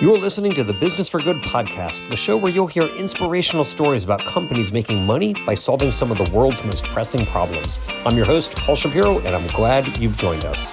You're listening to the Business for Good podcast, the show where you'll hear inspirational stories about companies making money by solving some of the world's most pressing problems. I'm your host, Paul Shapiro, and I'm glad you've joined us.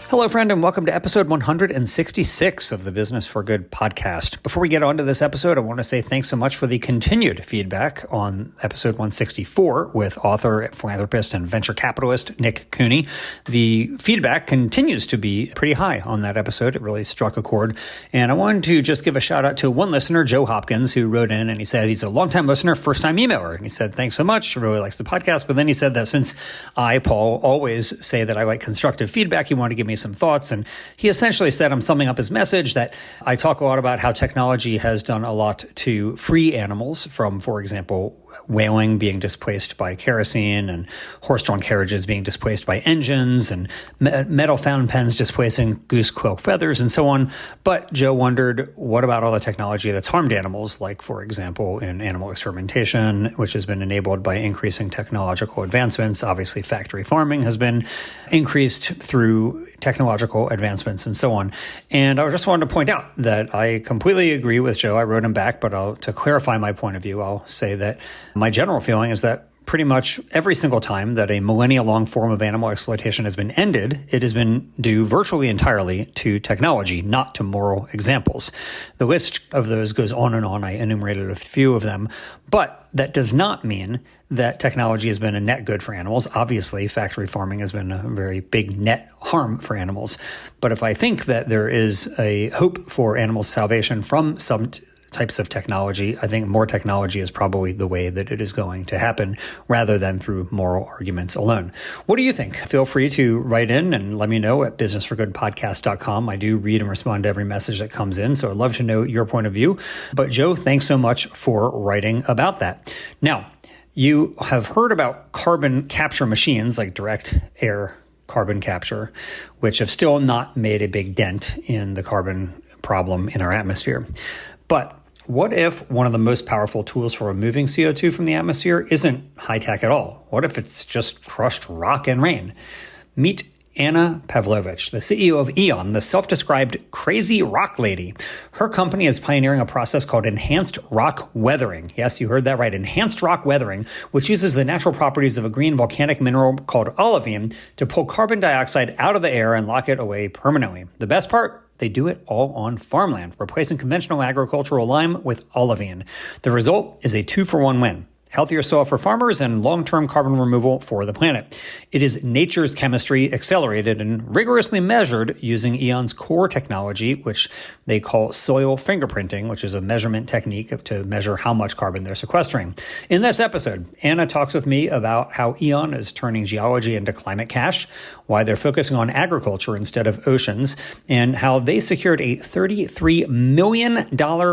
Hello, friend, and welcome to episode 166 of the Business for Good podcast. Before we get on to this episode, I want to say thanks so much for the continued feedback on episode 164 with author, philanthropist, and venture capitalist Nick Cooney. The feedback continues to be pretty high on that episode. It really struck a chord. And I wanted to just give a shout out to one listener, Joe Hopkins, who wrote in and he said he's a longtime listener, first-time emailer. And he said, thanks so much. Really likes the podcast. But then he said that since I, Paul, always say that I like constructive feedback, he wanted to give me some thoughts. And he essentially said, I'm summing up his message, that I talk a lot about how technology has done a lot to free animals from, for example, whaling being displaced by kerosene and horse-drawn carriages being displaced by engines and metal fountain pens displacing goose quill feathers and so on. But Joe wondered, what about all the technology that's harmed animals, like, for example, in animal experimentation, which has been enabled by increasing technological advancements. Obviously, factory farming has been increased through technological advancements and so on. And I just wanted to point out that I completely agree with Joe. I wrote him back, but to clarify my point of view, I'll say that my general feeling is that pretty much every single time that a millennia-long form of animal exploitation has been ended, it has been due virtually entirely to technology, not to moral examples. The list of those goes on and on. I enumerated a few of them, but that does not mean that technology has been a net good for animals. Obviously, factory farming has been a very big net harm for animals. But if I think that there is a hope for animal salvation from some types of technology, I think more technology is probably the way that it is going to happen rather than through moral arguments alone. What do you think? Feel free to write in and let me know at businessforgoodpodcast.com. I do read and respond to every message that comes in, so I'd love to know your point of view. But Joe, thanks so much for writing about that. Now, you have heard about carbon capture machines like direct air carbon capture, which have still not made a big dent in the carbon problem in our atmosphere. But what if one of the most powerful tools for removing CO2 from the atmosphere isn't high-tech at all? What if it's just crushed rock and rain? Meet Ana Pavlovic, the CEO of Eion, the self-described crazy rock lady. Her company is pioneering a process called enhanced rock weathering. Yes, you heard that right, enhanced rock weathering, which uses the natural properties of a green volcanic mineral called olivine to pull carbon dioxide out of the air and lock it away permanently. The best part? They do it all on farmland, replacing conventional agricultural lime with olivine. The result is a 2-for-1 win. Healthier soil for farmers and long-term carbon removal for the planet. It is nature's chemistry accelerated and rigorously measured using Eion's core technology, which they call soil fingerprinting, which is a measurement technique to measure how much carbon they're sequestering. In this episode, Ana talks with me about how Eion is turning geology into climate cash, why they're focusing on agriculture instead of oceans, and how they secured a $33 million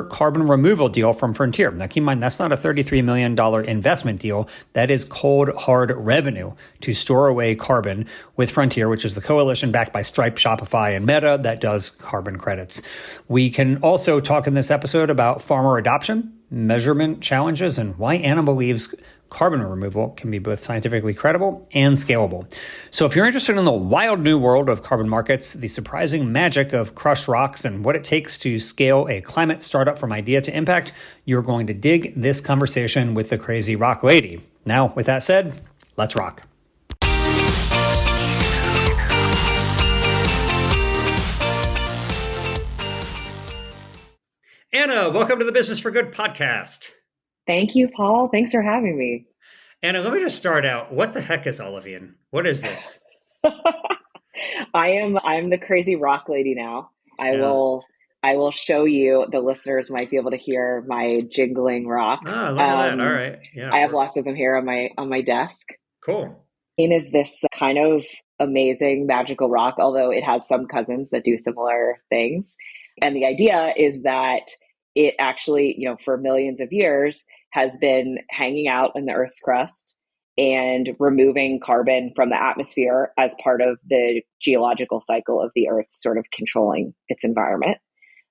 carbon removal deal from Frontier. Now, keep in mind, that's not a $33 million investment deal. That is cold, hard revenue to store away carbon with Frontier, which is the coalition backed by Stripe, Shopify, and Meta that does carbon credits. We can also talk in this episode about farmer adoption, measurement challenges, and why Ana believes carbon removal can be both scientifically credible and scalable. So if you're interested in the wild new world of carbon markets, the surprising magic of crushed rocks, and what it takes to scale a climate startup from idea to impact, you're going to dig this conversation with the crazy rock lady. Now, with that said, let's rock. Ana, welcome to the Business for Good podcast. Thank you, Paul. Thanks for having me. Anna, let me just start out. What the heck is olivine? What is this? I'm the crazy rock lady now. I will show you. The listeners might be able to hear my jiggling rocks. Oh, look at that. All right. Yeah. I have lots of them here on my desk. Cool. Olivine is this kind of amazing magical rock, although it has some cousins that do similar things. And the idea is that it actually, for millions of years has been hanging out in the Earth's crust and removing carbon from the atmosphere as part of the geological cycle of the Earth, sort of controlling its environment.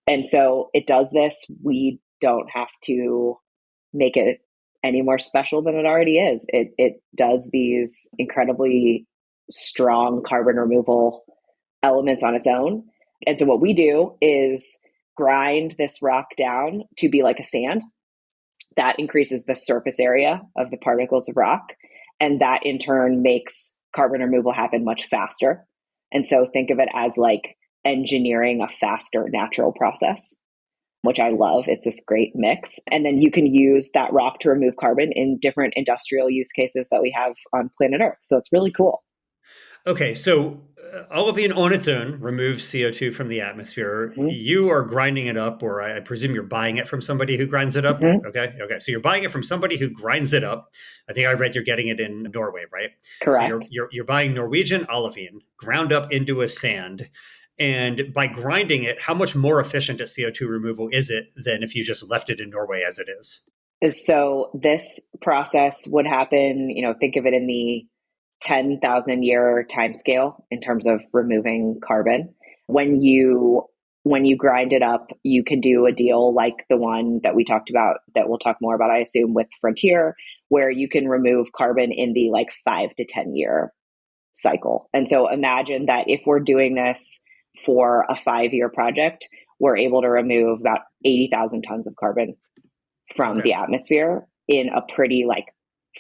And so it does this. We don't have to make it any more special than it already is. It does these incredibly strong carbon removal elements on its own. And so what we do is grind this rock down to be like a sand. That increases the surface area of the particles of rock. And that in turn makes carbon removal happen much faster. And so think of it as like engineering a faster natural process, which I love. It's this great mix. And then you can use that rock to remove carbon in different industrial use cases that we have on planet Earth. So it's really cool. Okay, so olivine on its own removes CO2 from the atmosphere. Mm-hmm. You are grinding it up, or I presume you're buying it from somebody who grinds it up. Mm-hmm. Okay. So you're buying it from somebody who grinds it up. I think I read you're getting it in Norway, right? Correct. So you're buying Norwegian olivine ground up into a sand. And by grinding it, how much more efficient at CO2 removal is it than if you just left it in Norway as it is? So this process would happen, think of it in the 10,000 year timescale in terms of removing carbon. When you grind it up, you can do a deal like the one that we talked about, that we'll talk more about, I assume, with Frontier, where you can remove carbon in the like 5 to 10 year cycle. And so imagine that if we're doing this for a 5-year project, we're able to remove about 80,000 tons of carbon from the atmosphere in a pretty like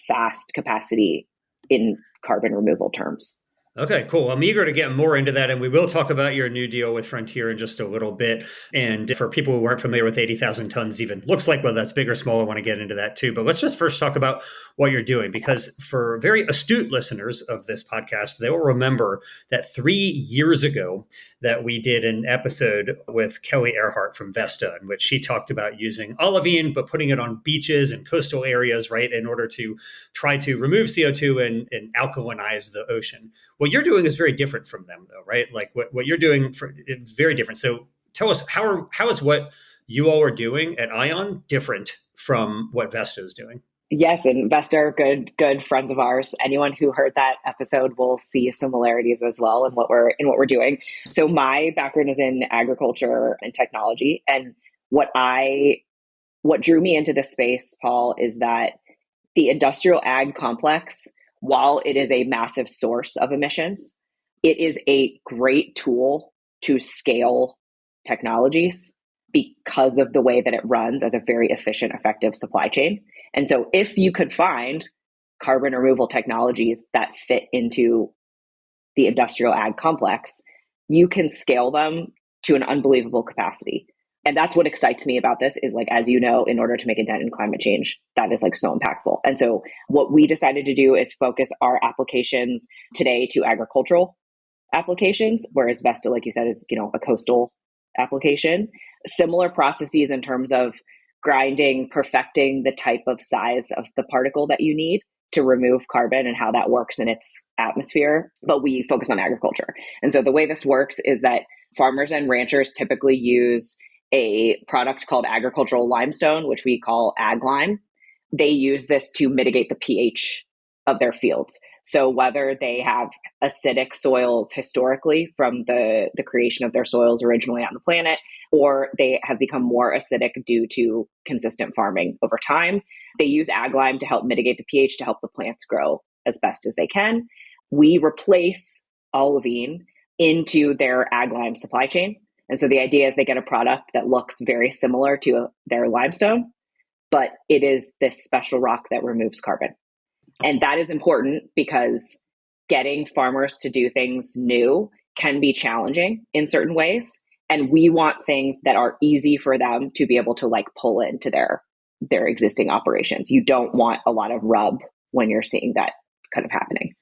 fast capacity in carbon removal terms. Okay, cool. I'm eager to get more into that, and we will talk about your new deal with Frontier in just a little bit. And for people who weren't familiar with 80,000 tons, even looks like whether that's big or small, I want to get into that too. But let's just first talk about what you're doing, because for very astute listeners of this podcast, they will remember that 3 years ago that we did an episode with Kelly Earhart from Vesta, in which she talked about using olivine, but putting it on beaches and coastal areas, right, in order to try to remove CO2 and alkalinize the ocean. What you're doing is very different from them, though, right? Like what you're doing very different. So tell us, how is what you all are doing at Eion different from what Vesta is doing? Yes, and Vesta are good friends of ours. Anyone who heard that episode will see similarities as well in what we're doing. So my background is in agriculture and technology, and what drew me into this space, Paul, is that the industrial ag complex, while it is a massive source of emissions, it is a great tool to scale technologies because of the way that it runs as a very efficient, effective supply chain. And so if you could find carbon removal technologies that fit into the industrial ag complex, you can scale them to an unbelievable capacity. And that's what excites me about this is, like, as you know, in order to make a dent in climate change, that is like so impactful. And so what we decided to do is focus our applications today to agricultural applications, whereas Vesta, like you said, is, a coastal application. Similar processes in terms of grinding, perfecting the type of size of the particle that you need to remove carbon and how that works in its atmosphere. But we focus on agriculture. And so the way this works is that farmers and ranchers typically use a product called agricultural limestone, which we call ag lime. They use this to mitigate the pH of their fields. So whether they have acidic soils historically from the creation of their soils originally on the planet, or they have become more acidic due to consistent farming over time, they use ag lime to help mitigate the pH to help the plants grow as best as they can. We replace olivine into their ag lime supply chain. And so the idea is they get a product that looks very similar to their limestone, but it is this special rock that removes carbon. And that is important because getting farmers to do things new can be challenging in certain ways. And we want things that are easy for them to be able to like pull into their existing operations. You don't want a lot of rub when you're seeing that kind of happening.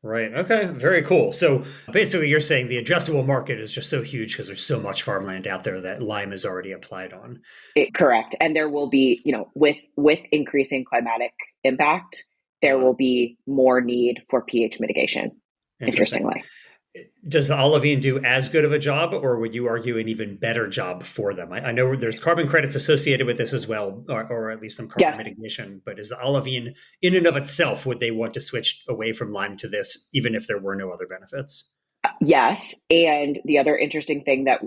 Right. Okay. Very cool. So basically you're saying the addressable market is just so huge because there's so much farmland out there that lime is already applied on. Correct. And there will be, with increasing climatic impact, there will be more need for pH mitigation, interestingly. Does the olivine do as good of a job, or would you argue an even better job for them? I know there's carbon credits associated with this as well, or at least some carbon mitigation, but is the olivine in and of itself, would they want to switch away from lime to this, even if there were no other benefits? Yes. And the other interesting thing that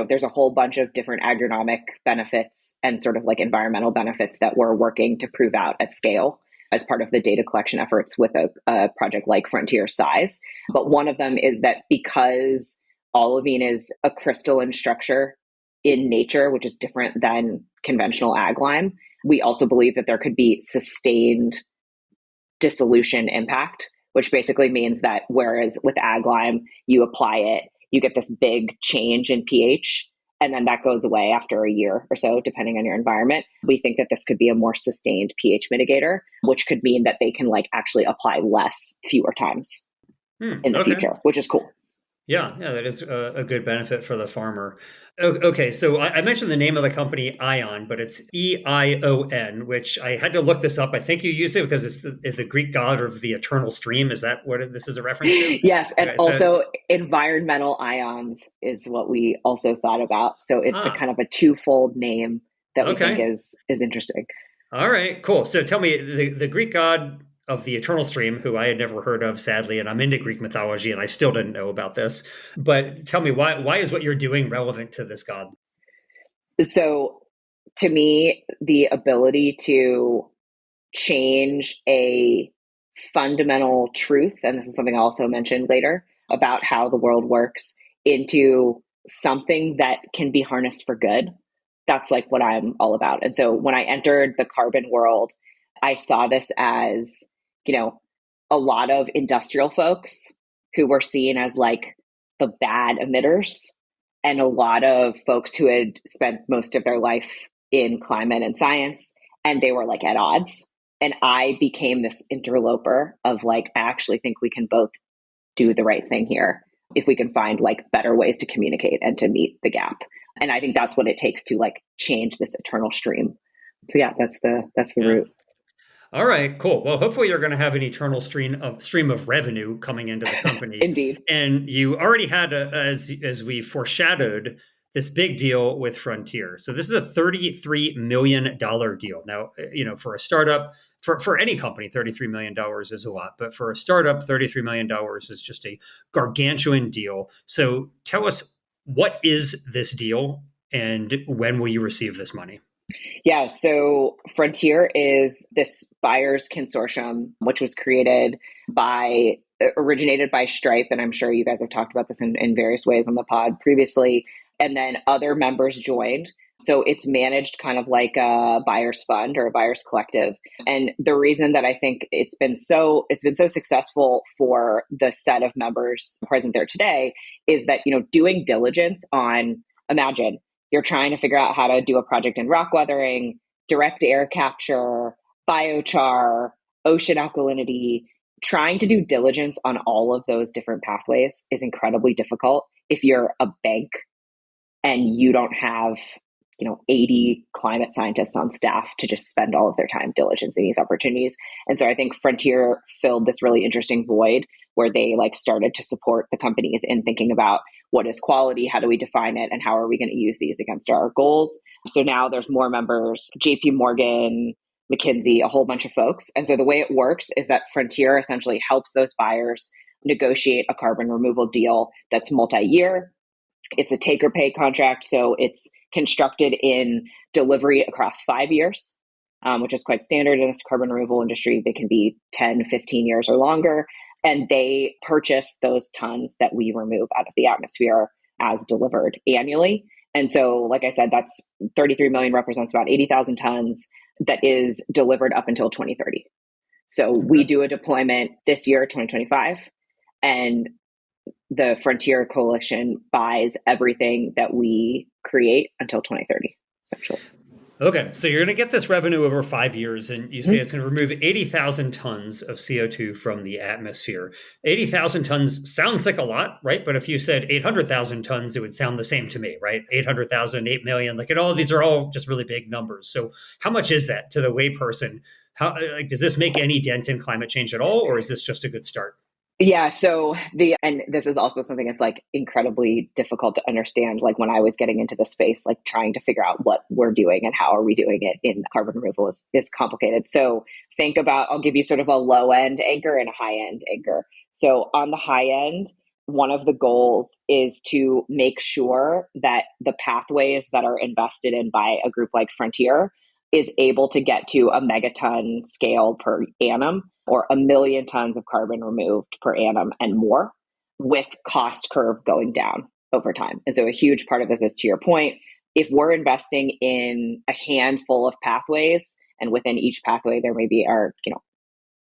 there's a whole bunch of different agronomic benefits and sort of like environmental benefits that we're working to prove out at scale as part of the data collection efforts with a project like Frontier size. But one of them is that because olivine is a crystalline structure in nature, which is different than conventional ag lime, we also believe that there could be sustained dissolution impact, which basically means that whereas with ag lime, you apply it, you get this big change in pH, and then that goes away after a year or so, depending on your environment. We think that this could be a more sustained pH mitigator, which could mean that they can like actually apply less fewer times in the future, which is cool. Yeah, that is a good benefit for the farmer. Okay, so I mentioned the name of the company Eion, but it's Eion, which I had to look this up. I think you used it because it's the Greek god of the eternal stream. Is that what this is a reference to? Yes, and also environmental ions is what we also thought about. So it's a kind of a twofold name that we think is interesting. All right, cool. So tell me, the Greek god of the eternal stream, who I had never heard of, sadly, and I'm into Greek mythology and I still didn't know about this. But tell me, why is what you're doing relevant to this god? So to me, the ability to change a fundamental truth, and this is something I'll also mention later, about how the world works into something that can be harnessed for good. That's like what I'm all about. And so when I entered the carbon world, I saw this as, a lot of industrial folks who were seen as like the bad emitters, and a lot of folks who had spent most of their life in climate and science, and they were like at odds. And I became this interloper of like, I actually think we can both do the right thing here if we can find like better ways to communicate and to meet the gap. And I think that's what it takes to like change this eternal stream. So yeah, that's the root. All right, cool. Well, hopefully you're going to have an eternal stream of revenue coming into the company. Indeed. And you already had, as we foreshadowed, this big deal with Frontier. So this is a $33 million deal. Now, for a startup, for any company, $33 million is a lot. But for a startup, $33 million is just a gargantuan deal. So tell us, what is this deal and when will you receive this money? Yeah, so Frontier is this buyers consortium, which was originated by Stripe. And I'm sure you guys have talked about this in various ways on the pod previously. And then other members joined. So it's managed kind of like a buyers fund or a buyers collective. And the reason that I think it's been so successful for the set of members present there today is that, doing diligence on, imagine, you're trying to figure out how to do a project in rock weathering, direct air capture, biochar, ocean alkalinity. Trying to do diligence on all of those different pathways is incredibly difficult if you're a bank and you don't have 80 climate scientists on staff to just spend all of their time diligencing these opportunities. And so I think Frontier filled this really interesting void where they started to support the companies in thinking about what is quality, how do we define it, and how are we going to use these against our goals. So now there's more members, JP Morgan, McKinsey, a whole bunch of folks. And so the way it works is that Frontier essentially helps those buyers negotiate a carbon removal deal that's multi-year. It's a take or pay contract, so it's constructed in delivery across 5 years, which is quite standard in this carbon removal industry. They can be 10, 15 years or longer, and they purchase those tons that we remove out of the atmosphere as delivered annually. And so, like I said, that's 33 million represents about 80,000 tons that is delivered up until 2030. So we do a deployment this year, 2025, and the Frontier Coalition buys everything that we create until 2030, essentially. Okay, so you're going to get this revenue over 5 years, and you say it's going to remove 80,000 tons of CO2 from the atmosphere. 80,000 tons sounds like a lot, right? But if you said 800,000 tons, it would sound the same to me, right? 800,000, 8 million, these are all just really big numbers. So how much is that to the layperson? How does this make any dent in climate change at all, or is this just a good start? Yeah. So and this is also something that's incredibly difficult to understand. When I was getting into the space, trying to figure out what we're doing and how are we doing it in carbon removal is complicated. So think about, I'll give you sort of a low end anchor and a high end anchor. So on the high end, one of the goals is to make sure that the pathways that are invested in by a group like Frontier is able to get to a megaton scale per annum, or 1 million tons of carbon removed per annum and more, with cost curve going down over time. And so a huge part of this is, to your point, if we're investing in a handful of pathways, and within each pathway there maybe are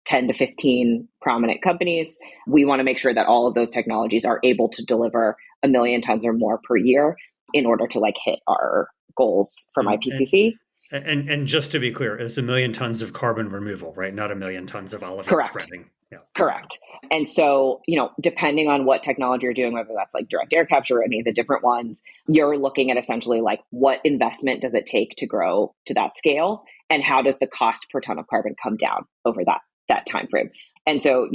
10 to 15 prominent companies, we want to make sure that all of those technologies are able to deliver 1 million tons or more per year in order to hit our goals from IPCC. And just to be clear, it's 1 million tons of carbon removal, right? Not 1 million tons of olivine spreading. Yeah. Correct. And so, depending on what technology you're doing, whether that's direct air capture or any of the different ones, you're looking at essentially what investment does it take to grow to that scale, and how does the cost per ton of carbon come down over that time frame. And so,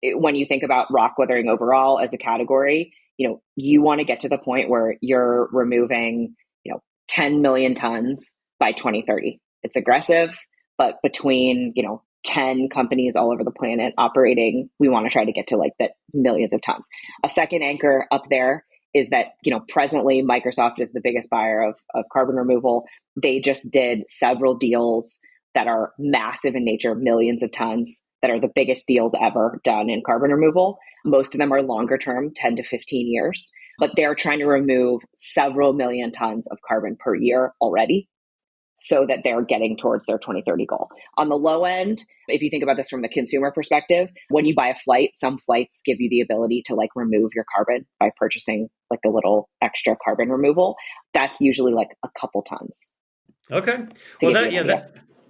when you think about rock weathering overall as a category, you want to get to the point where you're removing, 10 million tons by 2030. It's aggressive, but between, 10 companies all over the planet operating, we want to try to get to that millions of tons. A second anchor up there is that, presently Microsoft is the biggest buyer of carbon removal. They just did several deals that are massive in nature, millions of tons, that are the biggest deals ever done in carbon removal. Most of them are longer term, 10 to 15 years, but they're trying to remove several million tons of carbon per year already, so that they're getting towards their 2030 goal. On the low end, if you think about this from the consumer perspective, when you buy a flight, some flights give you the ability to remove your carbon by purchasing a little extra carbon removal. That's usually a couple tons. Okay. Well,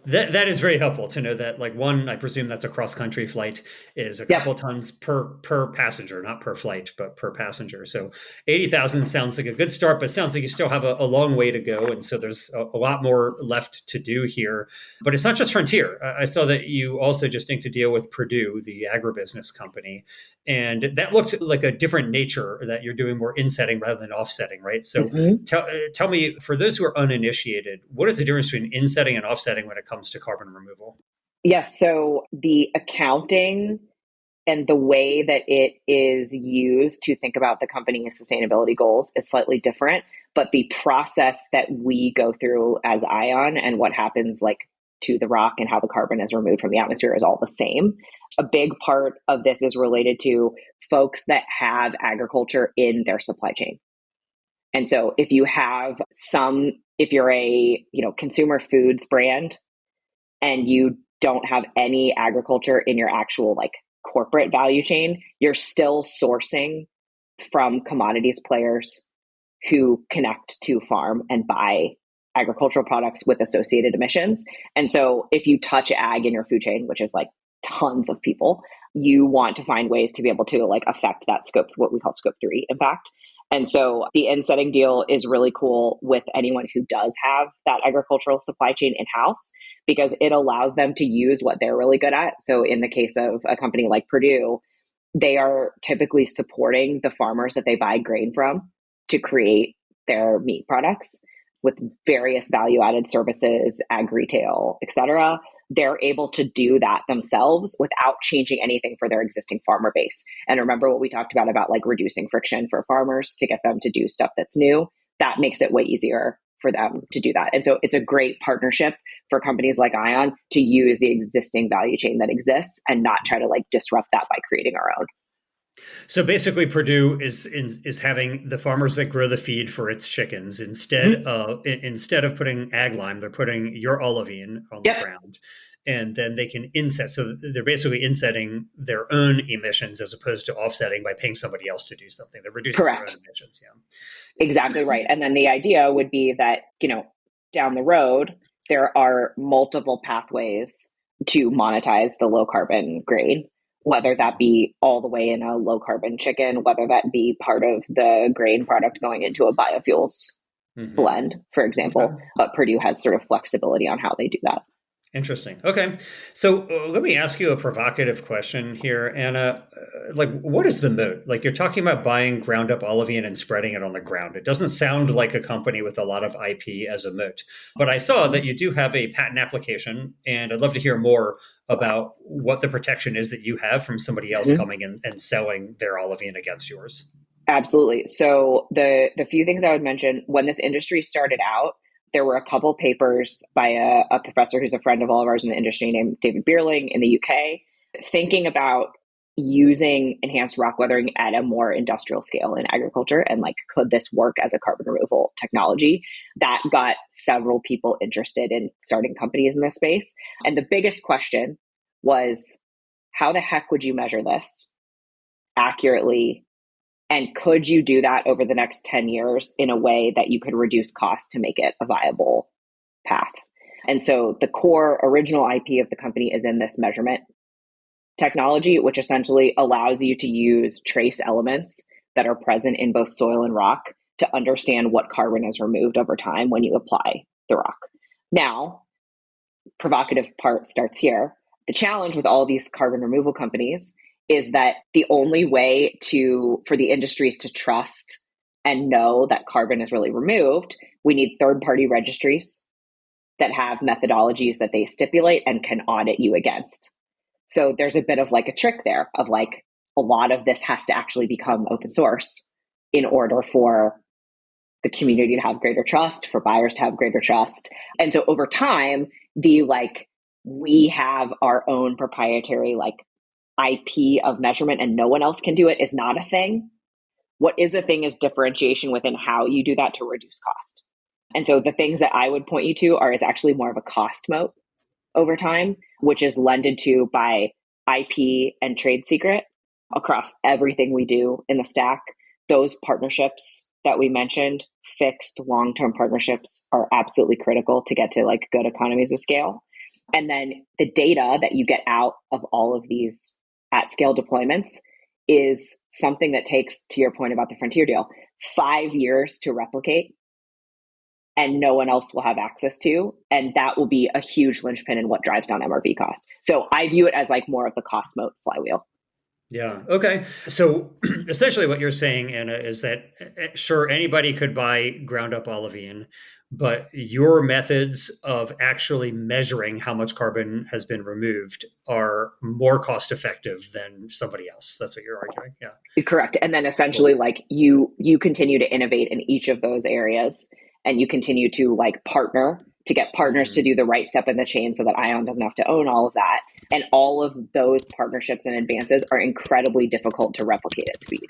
that is very helpful to know that. One, I presume that's a cross-country flight, is a couple tons per passenger, not per flight, but per passenger. So 80,000 sounds like a good start, but it sounds like you still have a long way to go. And so there's a lot more left to do here. But it's not just Frontier. I saw that you also just inked a deal with Purdue, the agribusiness company. And that looked like a different nature, that you're doing more insetting rather than offsetting, right? So tell me, for those who are uninitiated, what is the difference between insetting and offsetting when it comes to carbon removal? Yes. So the accounting and the way that it is used to think about the company's sustainability goals is slightly different, but the process that we go through as Eion and what happens to the rock and how the carbon is removed from the atmosphere is all the same. A big part of this is related to folks that have agriculture in their supply chain. And so if you have if you're a, consumer foods brand and you don't have any agriculture in your actual corporate value chain, you're still sourcing from commodities players who connect to farm and buy agricultural products with associated emissions. And so if you touch ag in your food chain, which is tons of people, you want to find ways to be able to affect that what we call scope 3 impact. And so the insetting deal is really cool with anyone who does have that agricultural supply chain in-house, because it allows them to use what they're really good at. So in the case of a company like Purdue, they are typically supporting the farmers that they buy grain from to create their meat products with various value-added services, ag retail, et cetera. They're able to do that themselves without changing anything for their existing farmer base. And remember what we talked about reducing friction for farmers to get them to do stuff that's new. That makes it way easier for them to do that. And so it's a great partnership for companies like Eion to use the existing value chain that exists and not try to disrupt that by creating our own. So basically, Purdue is having the farmers that grow the feed for its chickens, instead of putting ag lime, they're putting your olivine on the ground, and then they can inset. So they're basically insetting their own emissions as opposed to offsetting by paying somebody else to do something. They're reducing their own emissions. Yeah, exactly right. And then the idea would be that down the road there are multiple pathways to monetize the low carbon grain, whether that be all the way in a low carbon chicken, whether that be part of the grain product going into a biofuels blend, for example. Okay. But Purdue has sort of flexibility on how they do that. Interesting. Okay. So let me ask you a provocative question here, Anna. What is the moat? Like, you're talking about buying ground up olivine and spreading it on the ground. It doesn't sound like a company with a lot of IP as a moat. But I saw that you do have a patent application, and I'd love to hear more about what the protection is that you have from somebody else Mhm. coming in and selling their olivine against yours. Absolutely. So the few things I would mention when this industry started out, there were a couple papers by a professor who's a friend of all of ours in the industry named David Bierling in the UK, thinking about using enhanced rock weathering at a more industrial scale in agriculture and like could this work as a carbon removal technology. That got several people interested in starting companies in this space. And the biggest question was, how the heck would you measure this accurately, and could you do that over the next 10 years in a way that you could reduce costs to make it a viable path? And so the core original IP of the company is in this measurement technology, which essentially allows you to use trace elements that are present in both soil and rock to understand what carbon is removed over time when you apply the rock. Now, provocative part starts here. The challenge with all these carbon removal companies is that the only way for the industries to trust and know that carbon is really removed, we need third-party registries that have methodologies that they stipulate and can audit you against. So there's a bit of like a trick there of like a lot of this has to actually become open source in order for the community to have greater trust, for buyers to have greater trust. And so over time, we have our own proprietary IP of measurement and no one else can do it is not a thing. What is a thing is differentiation within how you do that to reduce cost. And so the things that I would point you to are it's actually more of a cost moat over time, which is lended to by IP and trade secret across everything we do in the stack. Those partnerships that we mentioned, fixed long-term partnerships, are absolutely critical to get to like good economies of scale. And then the data that you get out of all of these at scale deployments is something that takes, to your point about the Frontier deal, 5 years to replicate and no one else will have access to. And that will be a huge linchpin in what drives down MRV cost. So I view it as like more of the cost moat flywheel. Yeah. Okay. So essentially, what you're saying, Anna, is that sure, anybody could buy ground up olivine, but your methods of actually measuring how much carbon has been removed are more cost effective than somebody else. That's what you're arguing. Yeah. Correct. And then Cool. essentially like you continue to innovate in each of those areas and you continue to like partner to get partners to do the right step in the chain so that Eion doesn't have to own all of that. And all of those partnerships and advances are incredibly difficult to replicate at speed.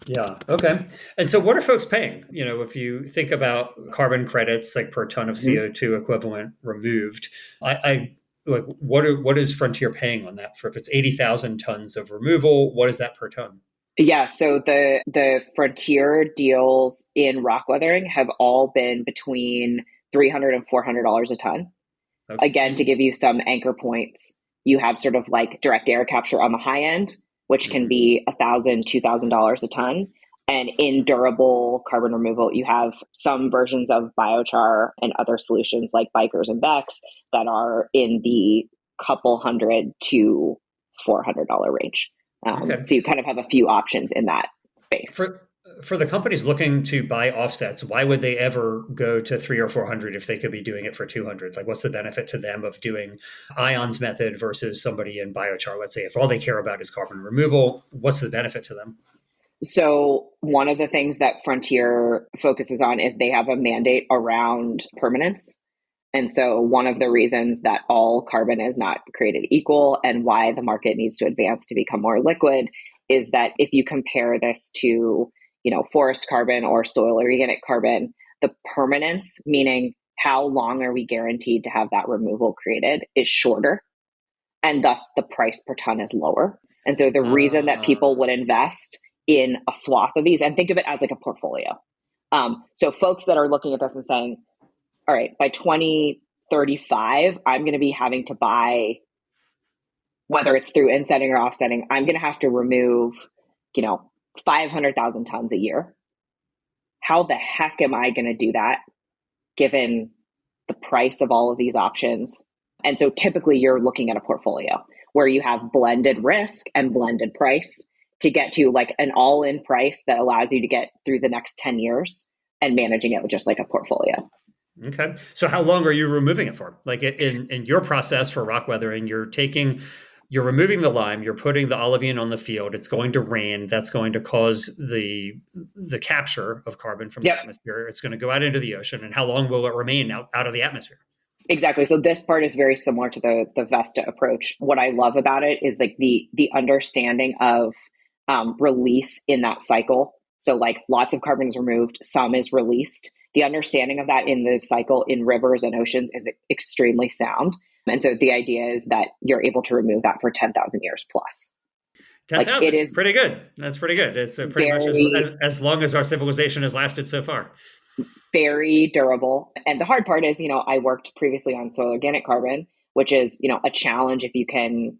Yeah. Okay. And so what are folks paying? You know, if you think about carbon credits, like per ton of CO2 equivalent removed, I like what is Frontier paying on that for? If it's 80,000 tons of removal, what is that per ton? Yeah, so the Frontier deals in rock weathering have all been between $300 and $400 a ton. Again, to Okay. give you some anchor points, you have sort of like direct air capture on the high end, which can Mhm. be $1,000, $2,000 a ton. And in durable carbon removal, you have some versions of biochar and other solutions like Bikers and Becks that are in the couple hundred to $400 range. Okay. So you kind of have a few options in that space. For the companies looking to buy offsets, why would they ever go to 300 or 400 if they could be doing it for 200? Like, what's the benefit to them of doing Ion's method versus somebody in biochar? Let's say if all they care about is carbon removal, what's the benefit to them? So one of the things that Frontier focuses on is they have a mandate around permanence. And so one of the reasons that all carbon is not created equal and why the market needs to advance to become more liquid is that if you compare this to, forest carbon or soil organic carbon, the permanence, meaning how long are we guaranteed to have that removal created, is shorter. And thus the price per ton is lower. And so the reason that people Uh, would invest in a swath of these, and think of it as like a portfolio. So folks that are looking at this and saying, all right, by 2035, I'm going to be having to buy, whether it's through insetting or offsetting, I'm going to have to remove, 500,000 tons a year. How the heck am I going to do that given the price of all of these options And so typically you're looking at a portfolio where you have blended risk and blended price to get to like an all-in price that allows you to get through the next 10 years and managing it with just like a portfolio. Okay. So how long are you removing it for? Like in your process for rock weathering, you're removing the lime, you're putting the olivine on the field. It's going to rain. That's going to cause the capture of carbon from the atmosphere. It's going to go out into the ocean. And how long will it remain out of the atmosphere? Exactly. So this part is very similar to the Vesta approach. What I love about it is like the understanding of release in that cycle. So like lots of carbon is removed, some is released. The understanding of that in the cycle in rivers and oceans is extremely sound. And so the idea is that you're able to remove that for 10,000 years plus. 10,000, like it is pretty good. That's pretty good. It's pretty much as long as our civilization has lasted so far. Very durable. And the hard part is, I worked previously on soil organic carbon, which is, a challenge if you can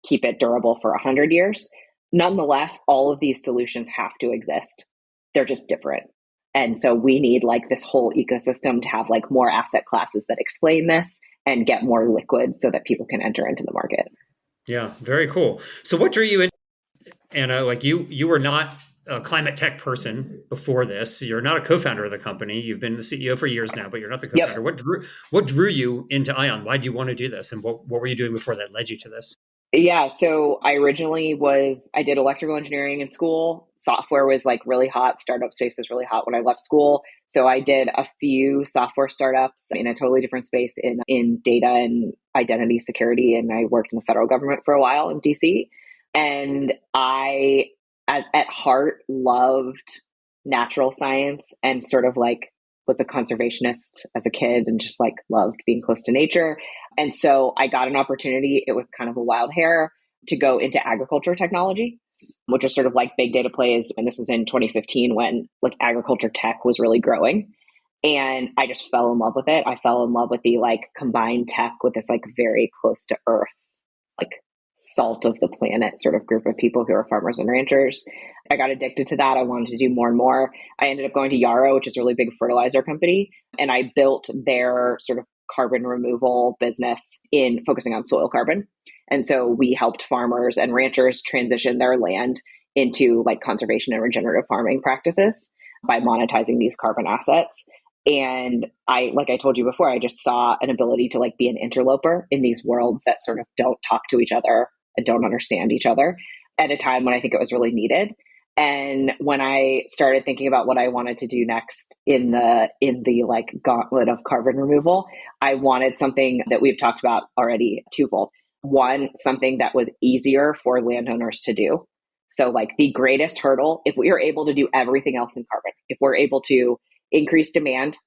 keep it durable for 100 years. Nonetheless, all of these solutions have to exist. They're just different. And so we need like this whole ecosystem to have like more asset classes that explain this and get more liquid so that people can enter into the market. Yeah, very cool. So what drew you in, Anna? Like you were not a climate tech person before this. You're not a co-founder of the company. You've been the CEO for years now, but you're not the co-founder. Yep. What drew you into Eion? Why do you want to do this? And what were you doing before that led you to this? Yeah, so I did electrical engineering in school. Software was like really hot. Startup space was really hot when I left school. So I did a few software startups in a totally different space in data and identity security. And I worked in the federal government for a while in DC. And I, at heart, loved natural science and sort of like was a conservationist as a kid and just like loved being close to nature. And so I got an opportunity. It was kind of a wild hair to go into agriculture technology, which was sort of like big data plays. And this was in 2015 when like agriculture tech was really growing. And I just fell in love with it. I fell in love with the like combined tech with this like very close to earth, like salt of the planet sort of group of people who are farmers and ranchers. I got addicted to that. I wanted to do more and more. I ended up going to Yarrow, which is a really big fertilizer company. And I built their sort of carbon removal business in focusing on soil carbon. And so we helped farmers and ranchers transition their land into like conservation and regenerative farming practices by monetizing these carbon assets. And like I told you before, I just saw an ability to like be an interloper in these worlds that sort of don't talk to each other and don't understand each other at a time when I think it was really needed. And when I started thinking about what I wanted to do next in the like gauntlet of carbon removal, I wanted something that we've talked about already twofold. One, something that was easier for landowners to do. So like the greatest hurdle, if we are able to do everything else in carbon, if we're able to increase demand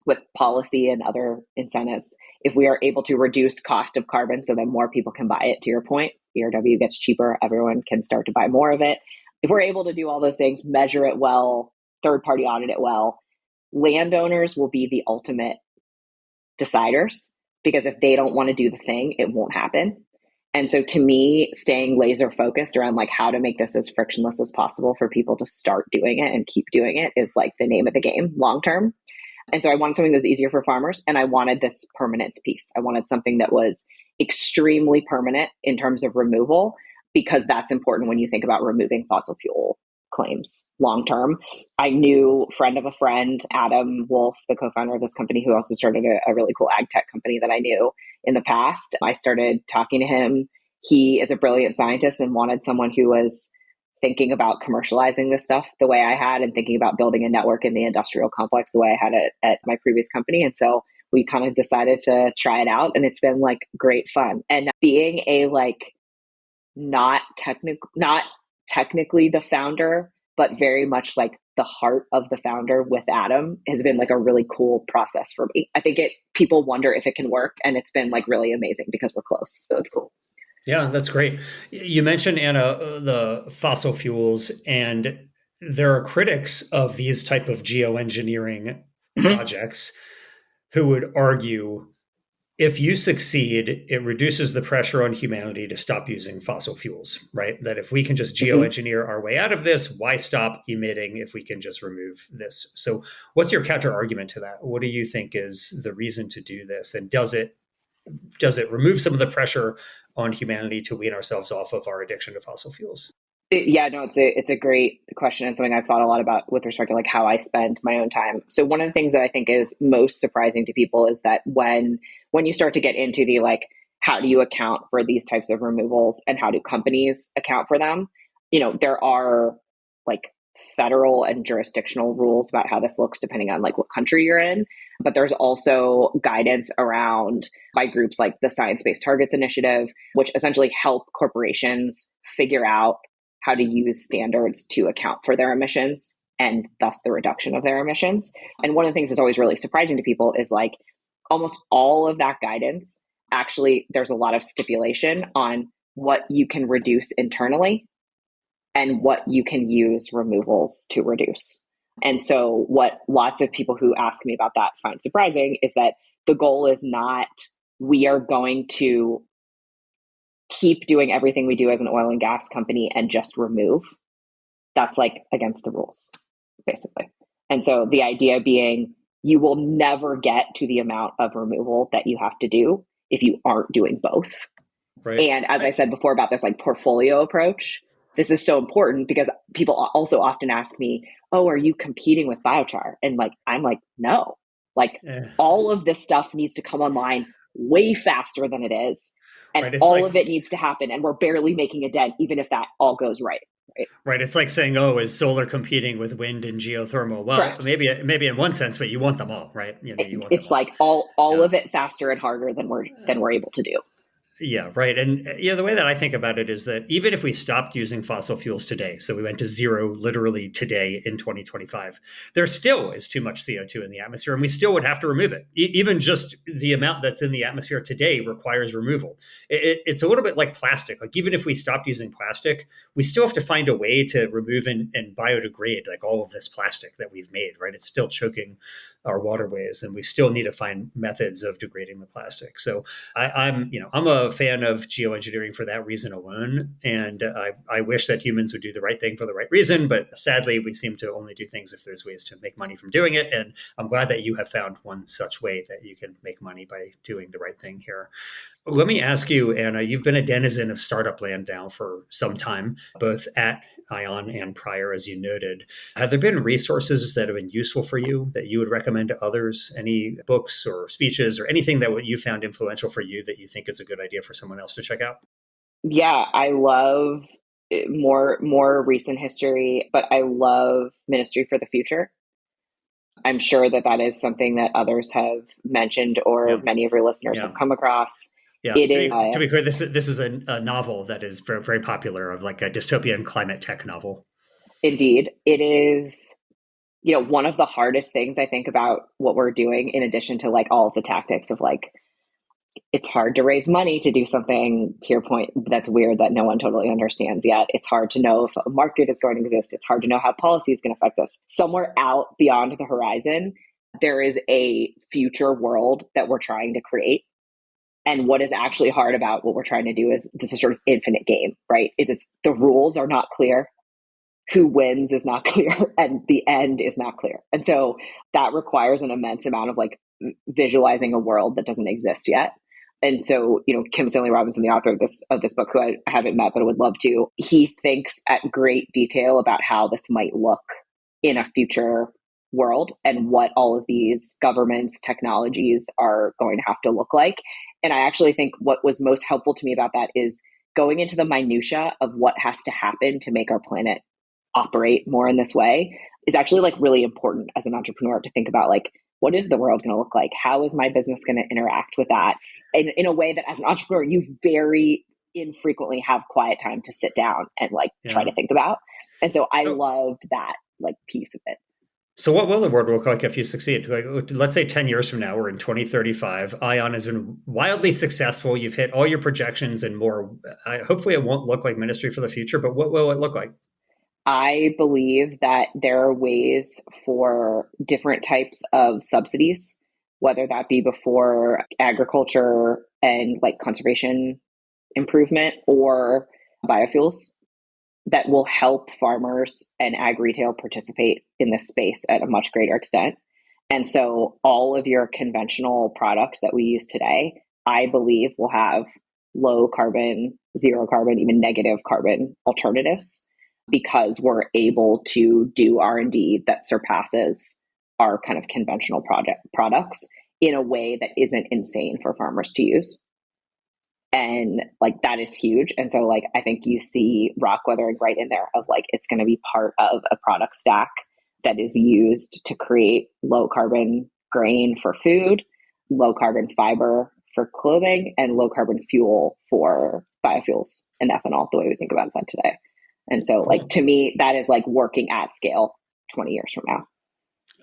with policy and other incentives, if we are able to reduce cost of carbon so that more people can buy it, to your point, ERW gets cheaper, everyone can start to buy more of it. If we're able to do all those things, measure it well, third-party audit it well, landowners will be the ultimate deciders, because if they don't want to do the thing, it won't happen. And so to me, staying laser focused around like how to make this as frictionless as possible for people to start doing it and keep doing it is like the name of the game long term. And so I wanted something that was easier for farmers, and I wanted this permanence piece. I wanted something that was extremely permanent in terms of removal, because that's important when you think about removing fossil fuel claims long term. I knew friend of a friend, Adam Wolf, the co-founder of this company, who also started a really cool ag tech company that I knew in the past. I started talking to him. He is a brilliant scientist and wanted someone who was thinking about commercializing this stuff the way I had and thinking about building a network in the industrial complex the way I had it at my previous company. And so we kind of decided to try it out, and it's been like great fun. And being a like not technically the founder, but very much like the heart of the founder with Adam has been like a really cool process for me. I think people wonder if it can work, and it's been like really amazing because we're close. So it's cool. Yeah, that's great. You mentioned, Anna, the fossil fuels, and there are critics of these type of geoengineering projects who would argue if you succeed, it reduces the pressure on humanity to stop using fossil fuels, right? That if we can just geoengineer our way out of this, why stop emitting if we can just remove this? So what's your counter argument to that? What do you think is the reason to do this? And does it does it remove some of the pressure on humanity to wean ourselves off of our addiction to fossil fuels? Yeah, no, it's a great question and something I've thought a lot about with respect to like how I spend my own time. So one of the things that I think is most surprising to people is that when you start to get into the like, how do you account for these types of removals and how do companies account for them? There are like federal and jurisdictional rules about how this looks depending on like what country you're in. But there's also guidance around by groups like the Science Based Targets Initiative, which essentially help corporations figure out how to use standards to account for their emissions and thus the reduction of their emissions. And one of the things that's always really surprising to people is like almost all of that guidance, actually, there's a lot of stipulation on what you can reduce internally and what you can use removals to reduce. And so what lots of people who ask me about that find surprising is that the goal is not, we are going to keep doing everything we do as an oil and gas company and just remove. That's like against the rules, basically. And so the idea being, you will never get to the amount of removal that you have to do if you aren't doing both. Right. And as I said before about this like portfolio approach, this is so important because people also often ask me, oh, are you competing with biochar? And like, I'm like, no, like all of this stuff needs to come online way faster than it is. And right. all of it needs to happen. And we're barely making a dent, even if that all goes right. Right. It's like saying, oh, is solar competing with wind and geothermal? Well, correct. maybe in one sense, but you want them all, right? You want it's like all of it faster and harder than we're able to do. Yeah, right. And the way that I think about it is that even if we stopped using fossil fuels today, so we went to zero literally today in 2025, there still is too much CO2 in the atmosphere, and we still would have to remove it. Even just the amount that's in the atmosphere today requires removal. It's a little bit like plastic. Like even if we stopped using plastic, we still have to find a way to remove and biodegrade like all of this plastic that we've made, right? It's still choking our waterways, and we still need to find methods of degrading the plastic. So I'm a fan of geoengineering for that reason alone. And I wish that humans would do the right thing for the right reason. But sadly, we seem to only do things if there's ways to make money from doing it. And I'm glad that you have found one such way that you can make money by doing the right thing here. Let me ask you, Anna, you've been a denizen of startup land now for some time, both at Eion and prior, as you noted. Have there been resources that have been useful for you that you would recommend to others? Any books or speeches or anything that you found influential for you that you think is a good idea for someone else to check out? Yeah, I love more recent history, but I love Ministry for the Future. I'm sure that is something that others have mentioned or many of your listeners have come across. Yeah, to be clear, this is a novel that is very, very popular, of like a dystopian climate tech novel. Indeed. It is, one of the hardest things I think about what we're doing, in addition to like all of the tactics of like, it's hard to raise money to do something, to your point, that's weird that no one totally understands yet. It's hard to know if a market is going to exist. It's hard to know how policy is going to affect us. Somewhere out beyond the horizon, there is a future world that we're trying to create. And what is actually hard about what we're trying to do is this is sort of infinite game, right? It is, the rules are not clear. Who wins is not clear, and the end is not clear. And so that requires an immense amount of like visualizing a world that doesn't exist yet. And so, Kim Stanley Robinson, the author of this book, who I haven't met, but I would love to, he thinks at great detail about how this might look in a future world and what all of these governments, technologies are going to have to look like. And I actually think what was most helpful to me about that is going into the minutia of what has to happen to make our planet operate more in this way is actually like really important as an entrepreneur to think about, like, what is the world going to look like? How is my business going to interact with that? And in a way that as an entrepreneur, you very infrequently have quiet time to sit down and try to think about. And so I loved that piece of it. So what will the world look like if you succeed? Let's say 10 years from now, we're in 2035. Eion has been wildly successful. You've hit all your projections and more. Hopefully it won't look like Ministry for the Future, but what will it look like? I believe that there are ways for different types of subsidies, whether that be before agriculture and conservation improvement or biofuels, that will help farmers and ag retail participate in this space at a much greater extent. And so all of your conventional products that we use today, I believe will have low carbon, zero carbon, even negative carbon alternatives because we're able to do R&D that surpasses our kind of conventional products in a way that isn't insane for farmers to use. And like that is huge. And so like I think you see rock weathering right in there of like it's going to be part of a product stack that is used to create low carbon grain for food, low carbon fiber for clothing, and low carbon fuel for biofuels and ethanol, the way we think about that today. And so like to me, that is like working at scale 20 years from now.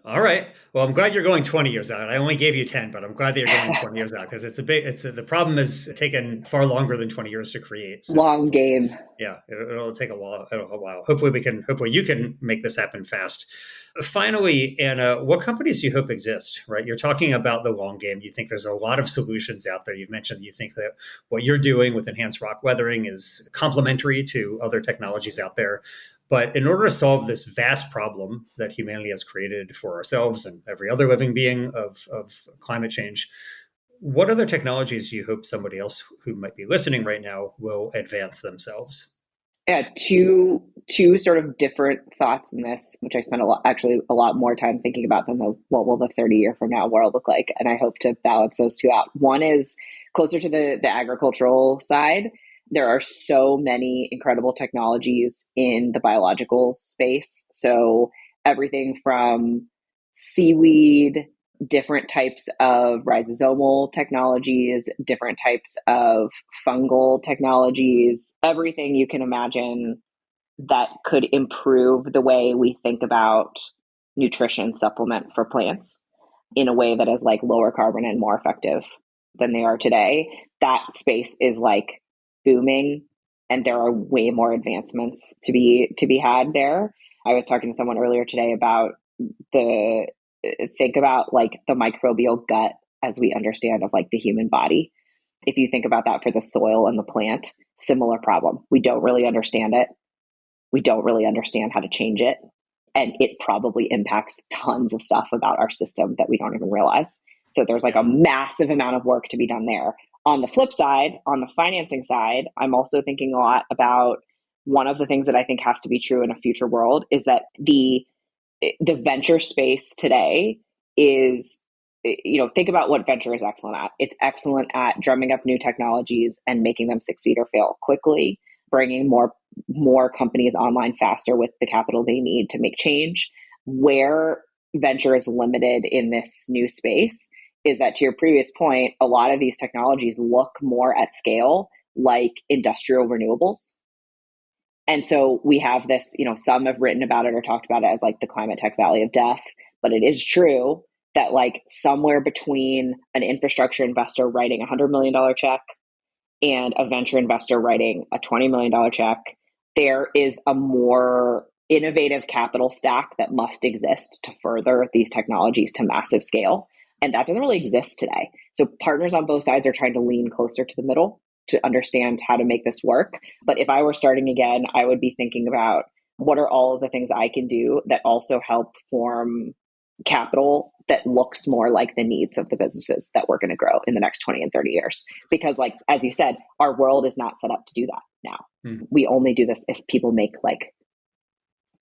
All right. Well, I'm glad you're going 20 years out. I only gave you 10, but I'm glad that you're going 20 years out because the problem is taken far longer than 20 years to create. So, long game. Yeah, it'll take a while. Hopefully you can make this happen fast. Finally, Anna, what companies do you hope exist, right? You're talking about the long game. You think there's a lot of solutions out there. You've mentioned you think that what you're doing with enhanced rock weathering is complementary to other technologies out there. But in order to solve this vast problem that humanity has created for ourselves and every other living being of climate change, what other technologies do you hope somebody else who might be listening right now will advance themselves? Yeah, two sort of different thoughts in this, which I spent a lot more time thinking about than what will the 30-year from now world look like. And I hope to balance those two out. One is closer to the agricultural side. There are so many incredible technologies in the biological space. So everything from seaweed, different types of rhizosomal technologies, different types of fungal technologies, everything you can imagine that could improve the way we think about nutrition supplement for plants in a way that is like lower carbon and more effective than they are today. That space is like booming, and there are way more advancements to be had there. I was talking to someone earlier today about think about like the microbial gut as we understand of like the human body. If you think about that for the soil and the plant, similar problem. We don't really understand it. We don't really understand how to change it. And it probably impacts tons of stuff about our system that we don't even realize. So there's like a massive amount of work to be done there. On the flip side, on the financing side, I'm also thinking a lot about one of the things that I think has to be true in a future world is that the venture space today is, think about what venture is excellent at. It's excellent at drumming up new technologies and making them succeed or fail quickly, bringing more companies online faster with the capital they need to make change. Where venture is limited in this new space is that, to your previous point, a lot of these technologies look more at scale like industrial renewables. And so we have this, some have written about it or talked about it as like the climate tech valley of death. But it is true that like somewhere between an infrastructure investor writing a $100 million check and a venture investor writing a $20 million check, there is a more innovative capital stack that must exist to further these technologies to massive scale. And that doesn't really exist today. So partners on both sides are trying to lean closer to the middle to understand how to make this work. But if I were starting again, I would be thinking about what are all of the things I can do that also help form capital that looks more like the needs of the businesses that we're going to grow in the next 20 and 30 years. Because like, as you said, our world is not set up to do that now. Mm-hmm. We only do this if people make like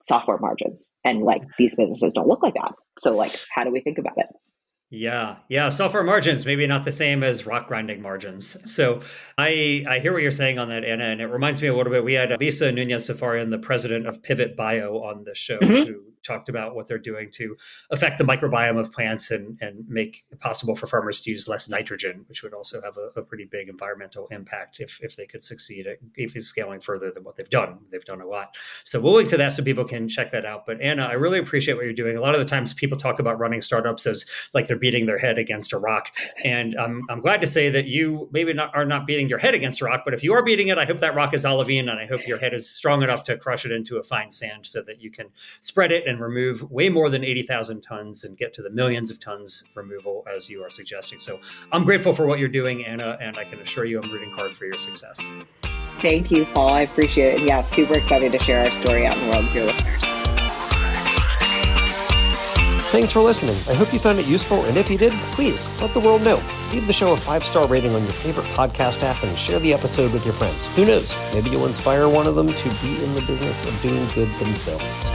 software margins, and like these businesses don't look like that. So like, how do we think about it? Yeah. Software margins, maybe not the same as rock grinding margins. So I hear what you're saying on that, Anna, and it reminds me a little bit. We had Lisa Nunez-Safarian, the president of Pivot Bio, on the show, mm-hmm. who talked about what they're doing to affect the microbiome of plants and make it possible for farmers to use less nitrogen, which would also have a pretty big environmental impact if they could succeed at scaling further than what they've done. They've done a lot. So we'll link to that so people can check that out. But Anna, I really appreciate what you're doing. A lot of the times people talk about running startups as like they're beating their head against a rock. And I'm glad to say that you maybe are not beating your head against a rock, but if you are beating it, I hope that rock is olivine, and I hope your head is strong enough to crush it into a fine sand so that you can spread it and remove way more than 80,000 tons and get to the millions of tons removal as you are suggesting. So I'm grateful for what you're doing, Anna, and I can assure you I'm rooting hard for your success. Thank you, Paul. I appreciate it. And yeah, super excited to share our story out in the world with your listeners. Thanks for listening. I hope you found it useful, and if you did, please let the world know. Leave the show a 5-star rating on your favorite podcast app and share the episode with your friends. Who knows? Maybe you'll inspire one of them to be in the business of doing good themselves.